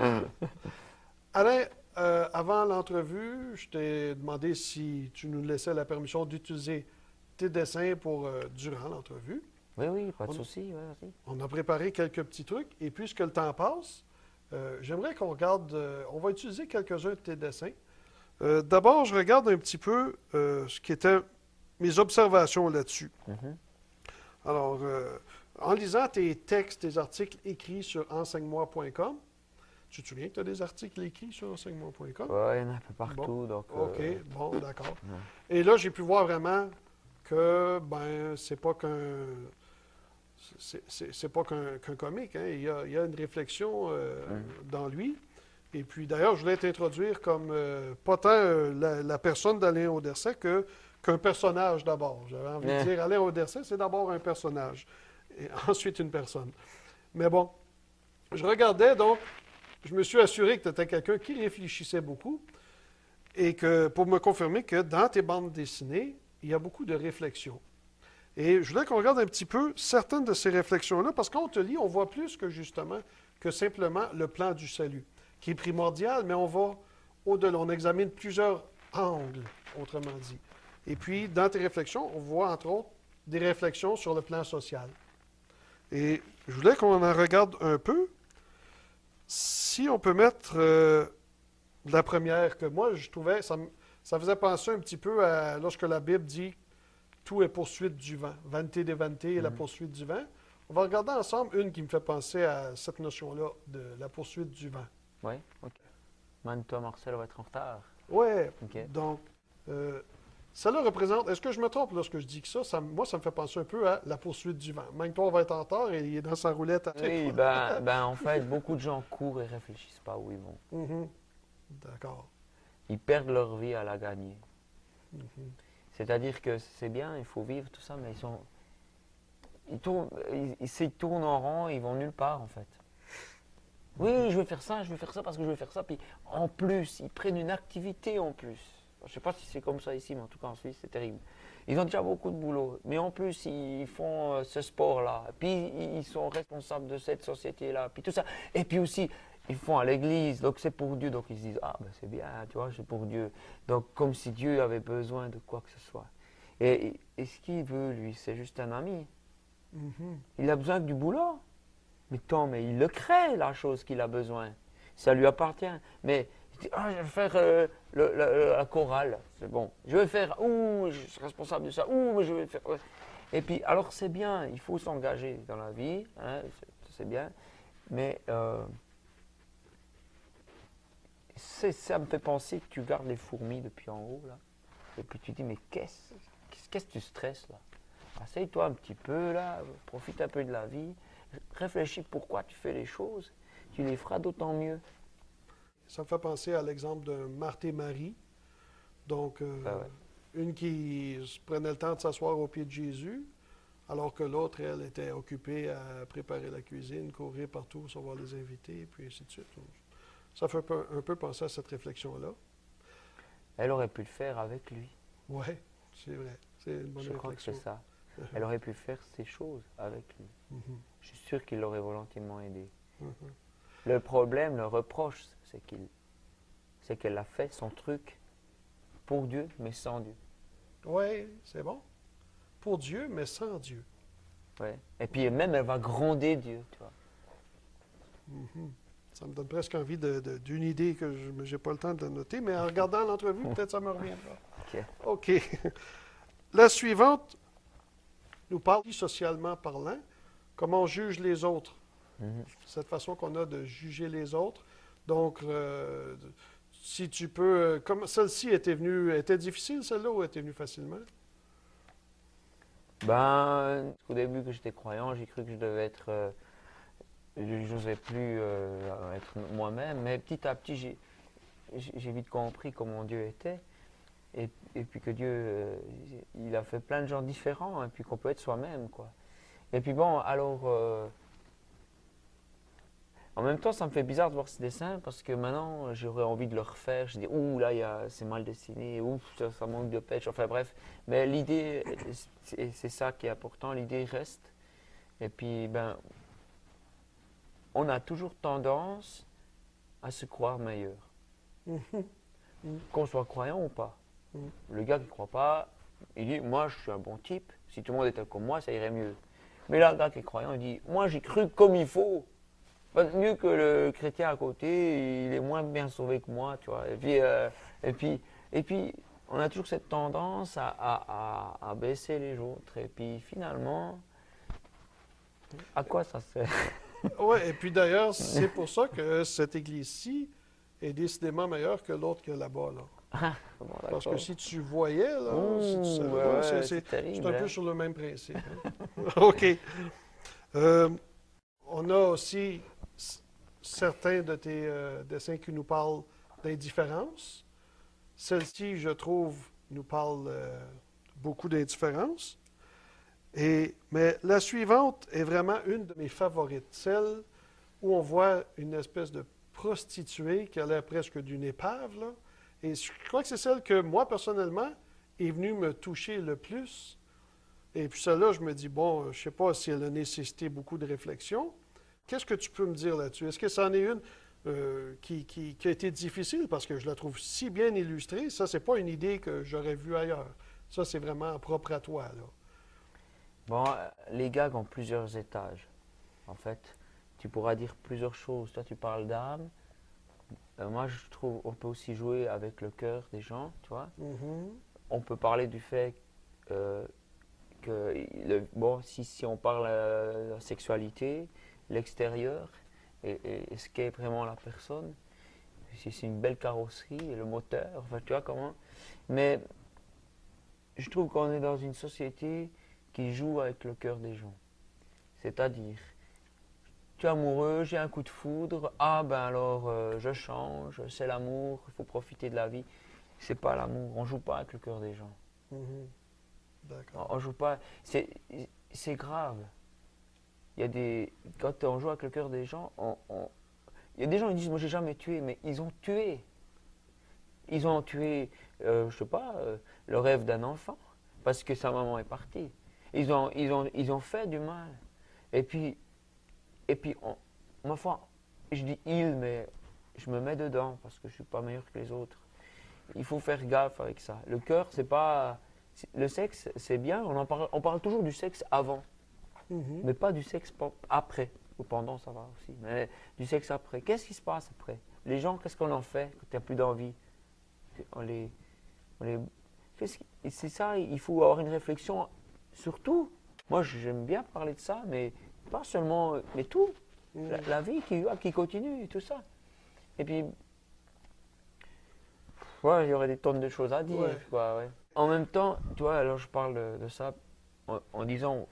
Alain, avant l'entrevue, je t'ai demandé si tu nous laissais la permission d'utiliser tes dessins pour durant l'entrevue. Oui, oui, pas de On- souci, ouais, vas-y. On a préparé quelques petits trucs et puisque le temps passe, j'aimerais qu'on regarde, on va utiliser quelques-uns de tes dessins. D'abord, je regarde un petit peu ce qui était mes observations là-dessus. Mhm. Alors, en lisant tes textes, tes articles écrits sur enseigne-moi.com, tu te souviens que tu as des articles écrits sur enseignement.com? Ouais, il y en a un peu partout, Bon, donc... OK, bon, d'accord. ouais. Et là, j'ai pu voir vraiment que, ben, c'est pas qu'un... C'est pas qu'un comique, hein. Il y a une réflexion dans lui. Et puis, d'ailleurs, je voulais t'introduire comme pas tant la personne d'Alain Auderset qu'un personnage d'abord. J'avais envie de dire, Alain Auderset, c'est d'abord un personnage. Et ensuite, une personne. Mais bon, je regardais, donc, je me suis assuré que tu étais quelqu'un qui réfléchissait beaucoup et que pour me confirmer que dans tes bandes dessinées, il y a beaucoup de réflexions. Et je voulais qu'on regarde un petit peu certaines de ces réflexions-là, parce qu'on te lit, on voit plus que justement que simplement le plan du salut, qui est primordial, mais on va au-delà, on examine plusieurs angles, autrement dit. Et puis, dans tes réflexions, on voit entre autres des réflexions sur le plan social. Et je voulais qu'on en regarde un peu. Si on peut mettre la première, que moi, je trouvais, ça Ça faisait penser un petit peu à lorsque la Bible dit tout est poursuite du vent. Vanité des vanités et la Mhm. poursuite du vent. On va regarder ensemble une qui me fait penser à cette notion-là de la poursuite du vent. Oui, ok. Toi, Marcel, va être en retard. Ouais, Ok. donc, cela représente. Est-ce que je me trompe lorsque je dis que moi, ça me fait penser un peu à la poursuite du vent. Même toi, on va être en retard et il est dans sa roulette à chaque Oui, fois. ben, en fait, beaucoup de gens courent et réfléchissent pas où ils vont. Mhm. D'accord. Ils perdent leur vie à la gagner. Mhm. C'est-à-dire que c'est bien, il faut vivre tout ça, mais s'ils tournent en rond, ils vont nulle part en fait. Oui, je vais faire ça parce que je vais faire ça. Puis en plus, ils prennent une activité en plus. Je ne sais pas si c'est comme ça ici, mais en tout cas en Suisse, c'est terrible. Ils ont déjà beaucoup de boulot, mais en plus, ils font ce sport-là. Puis ils sont responsables de cette société-là. Puis tout ça. Et puis aussi, ils font à l'église, donc c'est pour Dieu. Donc ils se disent, ah ben c'est bien, tu vois, c'est pour Dieu. Donc comme si Dieu avait besoin de quoi que ce soit. Et ce qu'il veut, lui, c'est juste un ami. Mhm. Il a besoin que du boulot. Mais il le crée, la chose qu'il a besoin. Ça lui appartient. Mais il dit, ah, je vais faire la chorale. C'est bon. Je vais faire, ouh, je suis responsable de ça. Ouh, mais je vais faire. Ouais. Et puis, alors c'est bien, il faut s'engager dans la vie. Hein, c'est bien. Mais ça me fait penser que tu gardes les fourmis depuis en haut, là. Et puis tu dis, mais qu'est-ce que tu stresses, là? Asseye-toi un petit peu, là. Profite un peu de la vie. Réfléchis pourquoi tu fais les choses. Tu les feras d'autant mieux. Ça me fait penser à l'exemple de Marthe et Marie. Donc, Ben ouais. une qui prenait le temps de s'asseoir au pied de Jésus, alors que l'autre, elle, était occupée à préparer la cuisine, courir partout, recevoir les invités, puis ainsi de suite. Ça fait un peu penser à cette réflexion-là. Elle aurait pu le faire avec lui. Oui, c'est vrai. C'est une bonne Je crois que c'est réflexion. ça. Elle aurait pu faire ces choses avec lui. Mhm, Je suis sûr qu'il l'aurait volontiers aidé. mhm. Le problème, le reproche, c'est qu'elle a fait son truc pour Dieu, mais sans Dieu. Oui, c'est bon. Pour Dieu, mais sans Dieu. Ouais. Et puis même, elle va gronder Dieu, tu vois. Mhm. Ça me donne presque envie d'une idée que je n'ai pas le temps de noter, mais en regardant l'entrevue, peut-être ça me reviendra. Ok. OK. La suivante nous parle socialement parlant, comment on juge les autres. Mhm. Cette façon qu'on a de juger les autres. Donc, si tu peux, comme celle-ci était difficile, celle-là, ou était venue facilement? Ben, au début que j'étais croyant, j'ai cru que je devais être je n'osais plus être moi-même, mais petit à petit, j'ai vite compris comment Dieu était, et puis que Dieu, il a fait plein de gens différents, et puis qu'on peut être soi-même, quoi. Et puis bon, alors, en même temps, ça me fait bizarre de voir ces dessins, parce que maintenant, j'aurais envie de le refaire. Je dis, ouh, là, c'est mal dessiné, ouh, ça manque de pêche, enfin bref. Mais l'idée, c'est ça qui est important, l'idée reste. Et puis, ben, on a toujours tendance à se croire meilleur. Mhm. Mhm. Qu'on soit croyant ou pas. Mhm. Le gars qui ne croit pas, il dit, moi je suis un bon type, si tout le monde était comme moi, ça irait mieux. Mais là, le gars qui est croyant, il dit, moi j'ai cru comme il faut. Mieux que le chrétien à côté, il est moins bien sauvé que moi, tu vois. Et puis, et puis on a toujours cette tendance à baisser les autres. Et puis finalement, à quoi ça sert? Oui, et puis d'ailleurs, c'est pour ça que cette église-ci est décidément meilleure que l'autre que là-bas, là. Bon, Parce que d'accord. si tu voyais, là, si tu Ouh, savais, ouais, ouais, ouais, c'est c'est terrible, un peu hein. sur le même principe, hein. OK. Euh, on a aussi certains de tes dessins qui nous parlent d'indifférence. Celle-ci, je trouve, nous parle beaucoup d'indifférence. Mais la suivante est vraiment une de mes favorites, celle où on voit une espèce de prostituée qui a l'air presque d'une épave, là. Et je crois que c'est celle que moi, personnellement, est venue me toucher le plus. Et puis celle-là, je me dis, bon, je ne sais pas si elle a nécessité beaucoup de réflexion. Qu'est-ce que tu peux me dire là-dessus? Est-ce que c'en est une qui a été difficile parce que je la trouve si bien illustrée? Ça, c'est pas une idée que j'aurais vue ailleurs. Ça, c'est vraiment propre à toi, là. Bon, les gags ont plusieurs étages. En fait, tu pourras dire plusieurs choses. Toi, tu parles d'âme. Moi, je trouve on peut aussi jouer avec le cœur des gens, tu vois. Mhm. On peut parler du fait euh, que, bon, si on parle de la sexualité, l'extérieur et ce qu'est vraiment la personne, si c'est une belle carrosserie et le moteur, enfin, tu vois comment. Mais je trouve qu'on est dans une société qui joue avec le cœur des gens. C'est-à-dire, tu es amoureux, j'ai un coup de foudre, ah ben alors je change, c'est l'amour, il faut profiter de la vie. C'est pas l'amour, on joue pas avec le cœur des gens. Mhm. D'accord. On joue pas, c'est grave. Il y a des, quand on joue avec le cœur des gens, il y a des gens qui disent moi j'ai jamais tué, mais ils ont tué. Ils ont tué, je sais pas, le rêve d'un enfant parce que sa maman est partie. Ils ont fait du mal. Et puis, ma foi, je dis il, mais je me mets dedans parce que je suis pas meilleur que les autres. Il faut faire gaffe avec ça. Le cœur, c'est pas. Le sexe, c'est bien, on parle toujours du sexe avant, Mhm. mais pas du sexe après. Ou pendant, ça va aussi, mais du sexe après. Qu'est-ce qui se passe après? Les gens, qu'est-ce qu'on en fait quand il n'y a plus d'envie? On les, on les- c'est ça, il faut avoir une réflexion sur tout. Moi, j'aime bien parler de ça, mais pas seulement, mais tout. Mhm. La vie qui continue et tout ça. Et puis, ouais, il y aurait des tonnes de choses à dire, Ouais. quoi, ouais. En même temps, tu vois, alors je parle de ça en disant,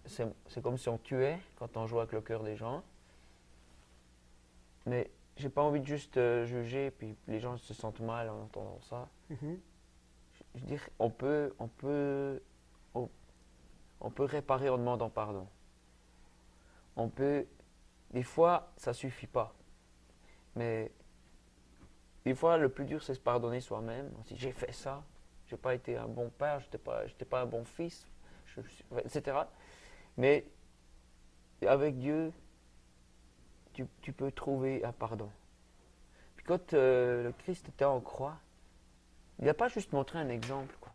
c'est comme si on tuait quand on joue avec le cœur des gens, mais j'ai pas envie de juste juger, puis les gens se sentent mal en entendant ça. Mhm. Je veux dire, on, on peut réparer en demandant pardon. On peut, des fois, ça suffit pas, mais des fois, le plus dur, c'est se pardonner soi-même. Si j'ai fait ça, j'ai pas été un bon père, j'étais pas un bon fils, etc. Mais avec Dieu, tu peux trouver un pardon. Puis quand le Christ était en croix, il n'a pas juste montré un exemple, quoi,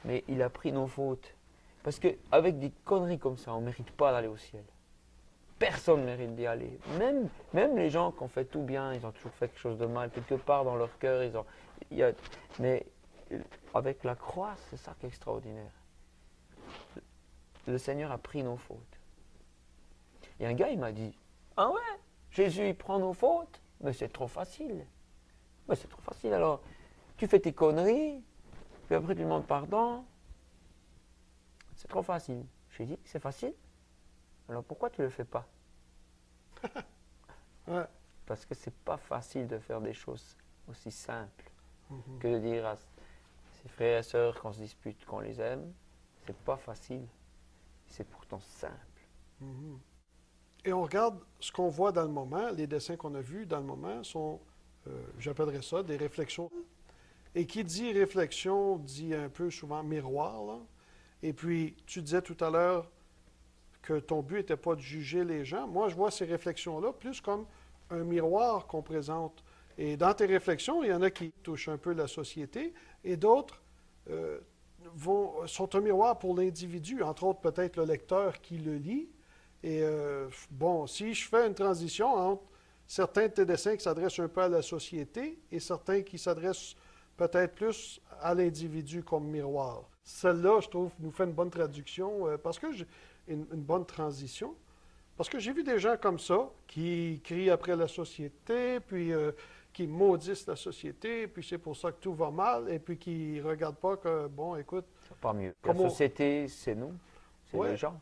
mais il a pris nos fautes. Parce qu'avec des conneries comme ça, on ne mérite pas d'aller au ciel. Personne ne mérite d'y aller. Même les gens qui ont fait tout bien, ils ont toujours fait quelque chose de mal. Quelque part dans leur cœur, il y a, mais avec la croix, c'est ça qui est extraordinaire. Le Seigneur a pris nos fautes. Et un gars, il m'a dit, ah ouais, Jésus, il prend nos fautes. Mais c'est trop facile. Mais c'est trop facile. Alors, tu fais tes conneries, puis après tu demandes pardon. C'est trop facile. J'ai dit, c'est facile. Alors pourquoi tu ne le fais pas? Ouais. Parce que c'est pas facile de faire des choses aussi simples Mhm. que de dire à ses frères et sœurs qu'on se dispute, qu'on les aime. C'est pas facile. C'est pourtant simple. Mhm. Et on regarde ce qu'on voit dans le moment, les dessins qu'on a vus dans le moment sont, j'appellerais ça, des réflexions. Et qui dit réflexion dit un peu souvent miroir, là. Et puis, tu disais tout à l'heure que ton but n'était pas de juger les gens. Moi, je vois ces réflexions-là plus comme un miroir qu'on présente. Et dans tes réflexions, il y en a qui touchent un peu la société et d'autres euh, sont un miroir pour l'individu, entre autres peut-être le lecteur qui le lit. Et bon, si je fais une transition entre certains de tes dessins qui s'adressent un peu à la société et certains qui s'adressent peut-être plus à l'individu comme miroir. Celle-là, je trouve, nous fait une bonne traduction parce que une bonne transition. Parce que j'ai vu des gens comme ça qui crient après la société, puis qui maudissent la société, puis c'est pour ça que tout va mal, et puis qui ne regardent pas que, bon, écoute, C'est pas mieux. La comme on, société, c'est nous, c'est les ouais, gens.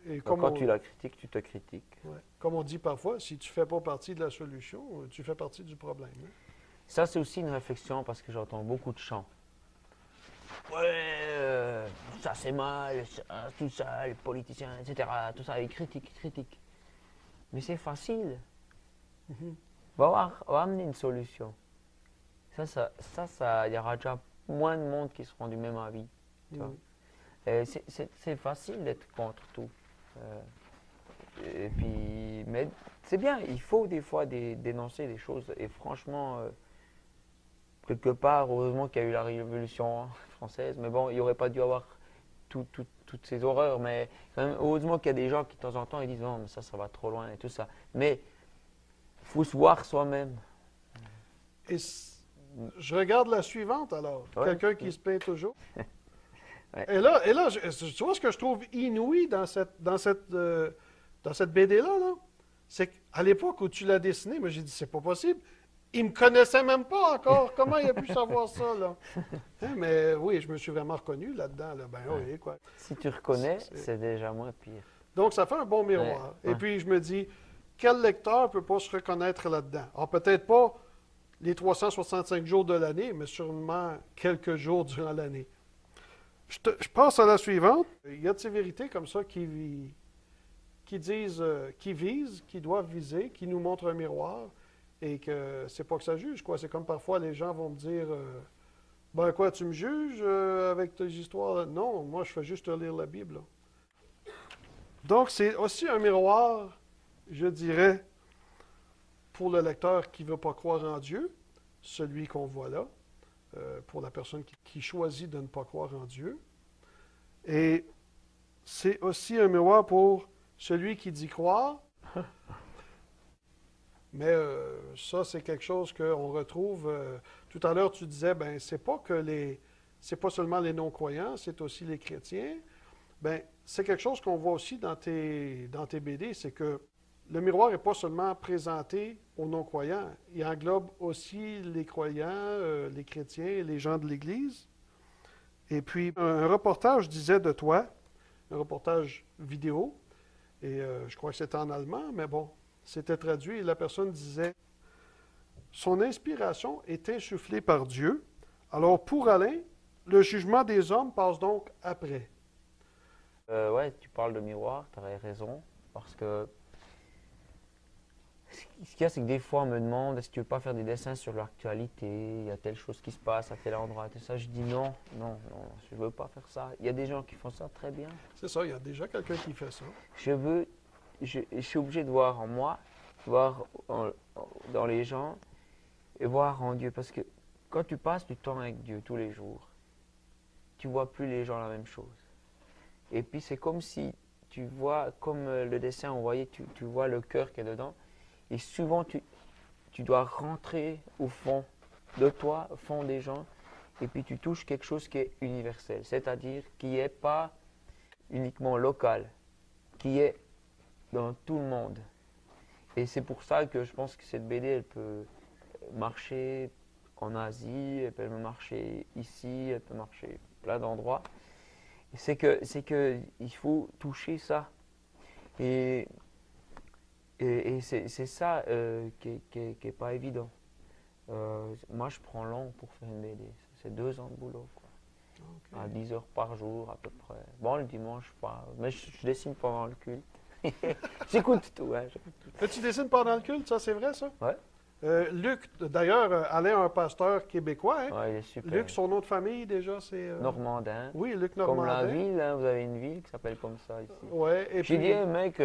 et Donc quand tu la critiques, tu te critiques. ouais, comme on dit parfois, si tu ne fais pas partie de la solution, tu fais partie du problème. Hein. Ça, c'est aussi une réflexion parce que j'entends beaucoup de chants. Ouais, ça c'est mal, ça, tout ça, les politiciens, etc. Tout ça, ils critiquent, ils critiquent. Mais c'est facile. Mhm. On va amener une solution. Il y aura déjà moins de monde qui seront du même avis. Tu vois. Mhm. Et c'est facile d'être contre tout. Euh, et puis, mais c'est bien, il faut des fois dénoncer des choses. Et franchement, quelque part, heureusement qu'il y a eu la Révolution française. Mais bon, il n'y aurait pas dû avoir toutes ces horreurs. Mais quand même, heureusement qu'il y a des gens qui, de temps en temps, ils disent non, mais ça va trop loin et tout ça. Mais il faut se voir soi-même. Et je regarde la suivante alors. Ouais. Quelqu'un qui se plaint toujours. Ouais. Et là, tu vois ce que je trouve inouï dans cette BD-là, là? C'est qu'à l'époque où tu l'as dessinée, moi j'ai dit, c'est pas possible. Il me connaissait même pas encore. Comment il a pu savoir ça, là? Hein, mais oui, je me suis vraiment reconnu là-dedans. Là. Ben Ouais. oui, quoi. Si tu reconnais, C'est- c'est déjà moins pire. Donc, ça fait un bon Ouais, miroir. Et ouais. puis, je me dis, quel lecteur ne peut pas se reconnaître là-dedans? Alors, peut-être pas les 365 jours de l'année, mais sûrement quelques jours durant l'année. Je passe à la suivante. Il y a de ces vérités comme ça qui disent, qui visent, qui doivent viser, qui nous montrent un miroir, et que c'est pas que ça juge, quoi. C'est comme parfois les gens vont me dire, ben quoi, tu me juges avec tes histoires? Non, moi je fais juste lire la Bible. Là. Donc c'est aussi un miroir, je dirais, pour le lecteur qui ne veut pas croire en Dieu, celui qu'on voit là, pour la personne qui choisit de ne pas croire en Dieu. Et c'est aussi un miroir pour celui qui dit croire. Mais ça, c'est quelque chose qu'on retrouve. Tout à l'heure, tu disais, ben, c'est pas seulement les non-croyants, c'est aussi les chrétiens. Ben, c'est quelque chose qu'on voit aussi dans tes BD, c'est que le miroir n'est pas seulement présenté aux non-croyants, il englobe aussi les croyants, les chrétiens, les gens de l'Église. Et puis, un reportage disait de toi, un reportage vidéo, et je crois que c'était en allemand, mais bon, c'était traduit, et la personne disait « Son inspiration est insufflée par Dieu, alors pour Alain, le jugement des hommes passe donc après. » Ouais, tu parles de miroir, tu as raison. Parce que ce qu'il y a, c'est que des fois, on me demande est-ce que tu veux pas faire des dessins sur l'actualité, il y a telle chose qui se passe à tel endroit, tout ça. Je dis non, non, non, je veux pas faire ça. Il y a des gens qui font ça très bien. C'est ça, il y a déjà quelqu'un qui fait ça. Je suis obligé de voir en moi, voir dans les gens et voir en Dieu. Parce que quand tu passes du temps avec Dieu tous les jours, tu vois plus les gens la même chose. Et puis c'est comme si tu vois, comme le dessin on voyait, tu vois le cœur qui est dedans. Et souvent tu dois rentrer au fond de toi, au fond des gens, et puis tu touches quelque chose qui est universel, c'est-à-dire qui n'est pas uniquement local, qui est dans tout le monde. Et c'est pour ça que je pense que cette BD, elle peut marcher en Asie, elle peut marcher ici, elle peut marcher plein d'endroits. C'est que il faut toucher ça. Et c'est ça qui est pas évident. Moi, je prends long pour faire une BD. C'est 2 ans de boulot, quoi. Okay. À 10 heures par jour, à peu près. Bon, le dimanche, pas. Mais je dessine pendant le culte. J'écoute tout, hein, j'écoute tout. Mais tu dessines pendant le culte, ça c'est vrai ça? Ouais. Luc, d'ailleurs, Alain, un pasteur québécois. Hein? Ouais, il est super. Luc, son nom de famille déjà, c'est... Normandin. Oui, Luc Comme Normandin. la ville, hein, vous avez une ville qui s'appelle comme ça ici. Ouais, et J'ai puis... dit, hey, mec,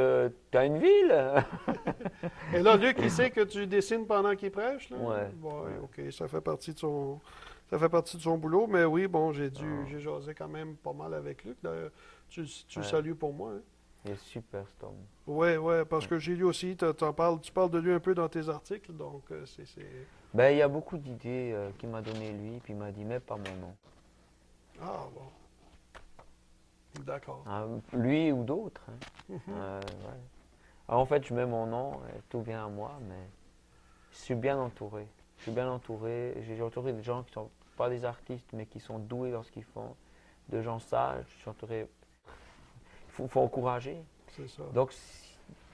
t'as une ville? Et là, Luc, il sait que tu dessines pendant qu'il prêche, là? Ouais. Ouais, OK, ça fait partie de son boulot, mais oui, bon, j'ai jasé quand même pas mal avec Luc. D'ailleurs, tu le salues pour moi, hein? Il est super, cet homme. Oui, parce que j'ai lu aussi, tu parles de lui un peu dans tes articles, donc c'est... Ben, il y a beaucoup d'idées qu'il m'a donné lui, puis il m'a dit, mais pas mon nom. Ah, bon. D'accord. Lui ou d'autres. Hein. Mhm. Ouais. Alors, en fait, je mets mon nom, tout vient à moi, mais je suis bien entouré. Je suis bien entouré. J'ai entouré des gens qui sont pas des artistes, mais qui sont doués dans ce qu'ils font. De gens sages. Je suis entouré. Il faut encourager. C'est ça. Donc,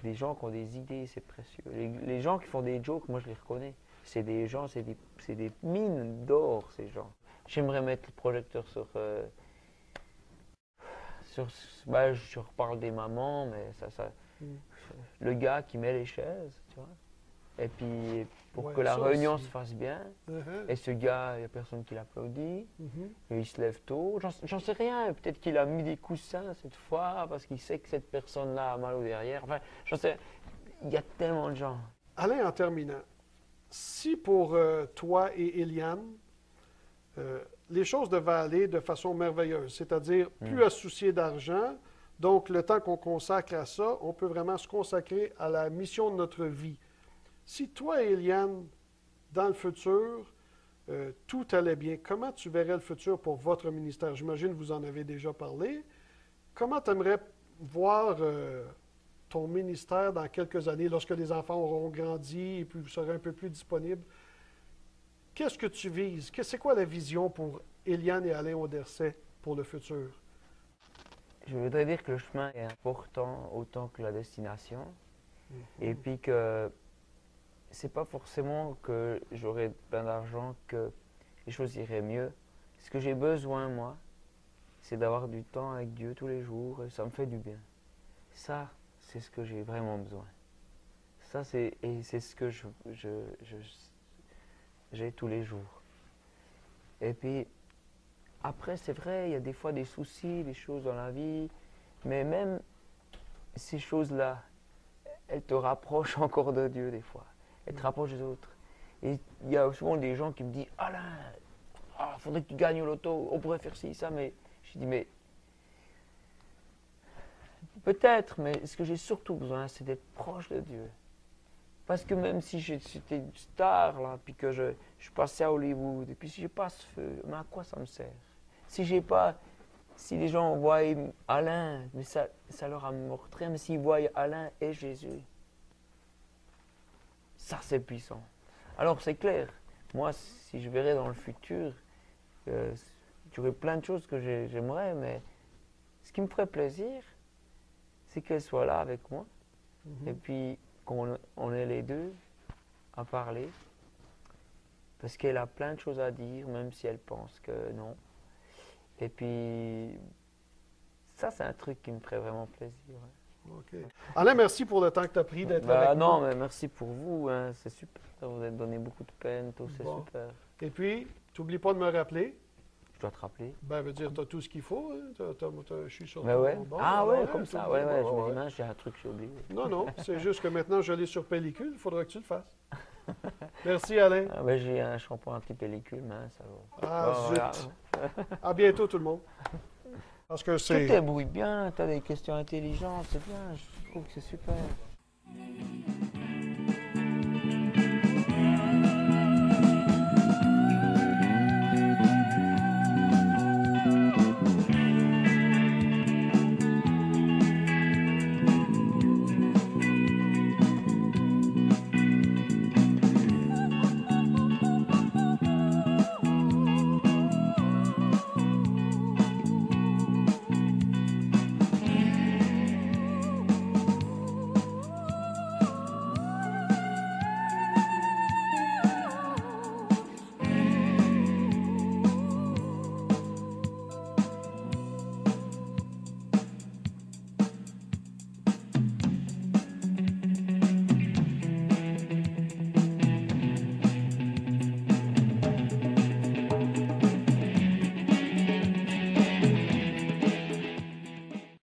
des gens qui ont des idées, c'est précieux. Les gens qui font des jokes, moi, je les reconnais. C'est des gens, c'est des mines d'or, ces gens. J'aimerais mettre le projecteur ben, je reparle des mamans, mais le gars qui met les chaises, tu vois. Et puis, pour que la réunion aussi se fasse bien, Uh-huh. et ce gars, il n'y a personne qui l'applaudit, Mhm. et il se lève tôt. J'en sais rien, peut-être qu'il a mis des coussins cette fois, parce qu'il sait que cette personne-là a mal au derrière. Enfin, j'en sais, il y a tellement de gens. Alain, en terminant, si pour toi et Eliane, les choses devaient aller de façon merveilleuse, c'est-à-dire plus à se soucier d'argent, donc le temps qu'on consacre à ça, on peut vraiment se consacrer à la mission de notre vie. Si toi et Eliane, dans le futur, tout allait bien, comment tu verrais le futur pour votre ministère? J'imagine que vous en avez déjà parlé. Comment tu aimerais voir ton ministère dans quelques années, lorsque les enfants auront grandi et puis vous serez un peu plus disponible? Qu'est-ce que tu vises? C'est quoi la vision pour Eliane et Alain Auderset pour le futur? Je voudrais dire que le chemin est important autant que la destination. Et puis que c'est pas forcément que j'aurai plein d'argent que les choses iraient mieux. Ce que j'ai besoin, moi, c'est d'avoir du temps avec Dieu tous les jours et ça me fait du bien. Ça, c'est ce que j'ai vraiment besoin. Ça, c'est ce que j'ai tous les jours. Et puis, après, c'est vrai, il y a des fois des soucis, des choses dans la vie, mais même ces choses-là, elles te rapprochent encore de Dieu des fois. Elles te rapprochent des autres. Et il y a souvent des gens qui me disent « Alain, il faudrait que tu gagnes au loto, on pourrait faire ci, ça », mais je dis « Mais peut-être, mais ce que j'ai surtout besoin, c'est d'être proche de Dieu. » Parce que même si j'étais une star, là, puis que je passais à Hollywood, et puis si j'ai pas ce feu, mais à quoi ça me sert? Si j'ai pas, si les gens voient Alain, mais ça leur apporterait, mais s'ils voient Alain et Jésus, ça c'est puissant. Alors c'est clair, moi si je verrais dans le futur, j'aurais plein de choses que j'aimerais, mais ce qui me ferait plaisir, c'est qu'elle soit là avec moi, et puis qu'on est les deux à parler, parce qu'elle a plein de choses à dire, même si elle pense que non. Et puis, ça c'est un truc qui me ferait vraiment plaisir. Ouais. OK. Alain, merci pour le temps que tu as pris d'être avec nous. Non, mais merci pour vous, hein, c'est super, vous avez donné beaucoup de peine, tout, c'est super. Et puis, n'oublie pas de me rappeler. Je dois te rappeler. Ben, veut dire, tu as tout ce qu'il faut. Hein? Je suis sur ben ton ouais. bon. Ah alors, ouais, comme ça. Ouais, je me dis, mince, j'ai un truc que j'ai oublié. Non, non, c'est juste que maintenant, je l'ai sur pellicule. Il faudra que tu le fasses. Merci, Alain. Ah, ben, j'ai un shampoing anti-pellicule, mince. Ah, bon, zut. À bientôt, tout le monde. Parce que tu te débrouilles bien, tu as des questions intelligentes, c'est bien, je trouve que c'est super.